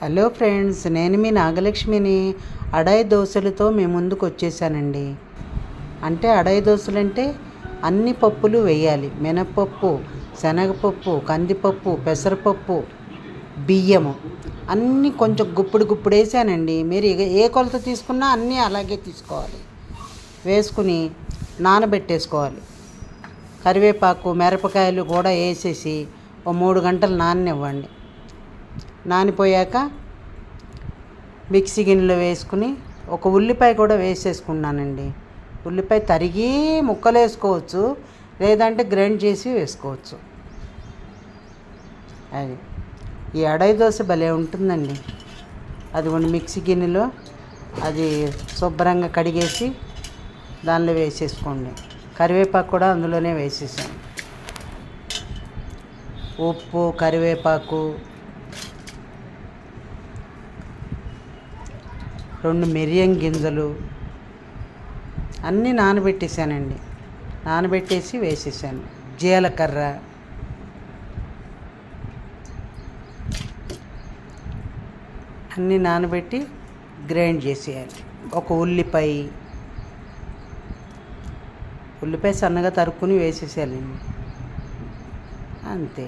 Hello friends, నేను మీ నాగలక్ష్మిని. అడాయి దోశలతో మీ ముందుకు వచ్చేసానండి. అంటే అడాయి దోశలు అంటే అన్ని పప్పులు వేయాలి. మినపప్పు, శనగపప్పు, కందిపప్పు, పెసరపప్పు, బియ్యము అన్నీ కొంచెం గుప్పుడు గుప్పుడు వేసానండి. మీరు ఏ కొలత తీసుకున్నా అన్నీ అలాగే తీసుకోవాలి. వేసుకుని నానబెట్టేసుకోవాలి. కరివేపాకు, మిరపకాయలు కూడా వేసేసి ఓ 3 గంటలు నాననివ్వండి. నానిపోయాక మిక్సీ గిన్నెలో వేసుకుని ఒక ఉల్లిపాయ కూడా వేసేసుకున్నానండి. ఉల్లిపాయ తరిగి ముక్కలు వేసుకోవచ్చు, లేదంటే గ్రైండ్ చేసి వేసుకోవచ్చు. అది ఈ అడాయి దోశ భలే ఉంటుందండి. అది కొన్ని మిక్సీ గిన్నెలో అది శుభ్రంగా కడిగేసి దానిలో వేసేసుకోండి. కరివేపాకు కూడా అందులోనే వేసేసాను. ఉప్పు, కరివేపాకు, 2 మిరియం గింజలు అన్నీ నానబెట్టేసానండి. నానబెట్టేసి వేసేసాను. జీలకర్ర, అన్నీ నానబెట్టి గ్రైండ్ చేసేయాలి. ఒక ఉల్లిపాయ సన్నగా తరుక్కుని వేసేసేయాలండి. అంతే.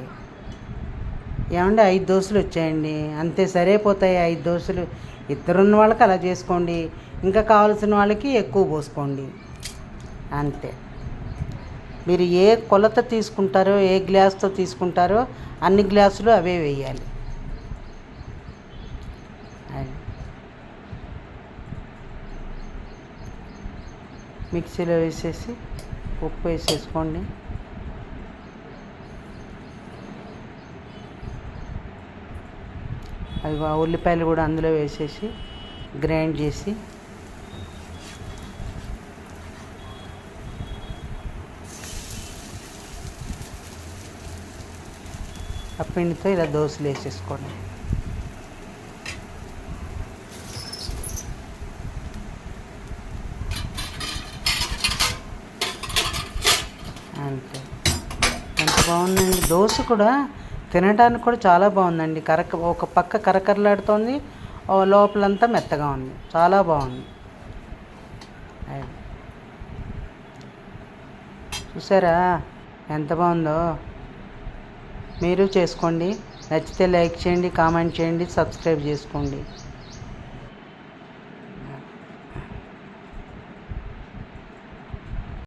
ఏమంటే 5 దోశలు వచ్చాయండి. అంతే సరిపోతాయి 5 దోశలు. ఇద్దరున్న వాళ్ళకి అలా చేసుకోండి, ఇంకా కావాల్సిన వాళ్ళకి ఎక్కువ పోసుకోండి. అంతే. మీరు ఏ కొలత తీసుకుంటారో, ఏ గ్లాస్తో తీసుకుంటారో అన్ని గ్లాసులు అవే వేయాలి. మిక్సీలో వేసేసి ఉప్పు వేసేసుకోండి. అవి ఉల్లిపాయలు కూడా అందులో వేసేసి గ్రైండ్ చేసి ఆ పిండితో ఇలా దోశలు వేసేసుకోండి. అంతే. ఎంత బాగుందండి దోశ కూడా. తినడానికి కూడా చాలా బాగుందండి. ఒక పక్క కరకరలాడుతోంది, లోపలంతా మెత్తగా ఉంది. చాలా బాగుంది. చూసారా ఎంత బాగుందో? మీరు చేసుకోండి. నచ్చితే లైక్ చేయండి, కామెంట్ చేయండి, సబ్స్క్రైబ్ చేసుకోండి.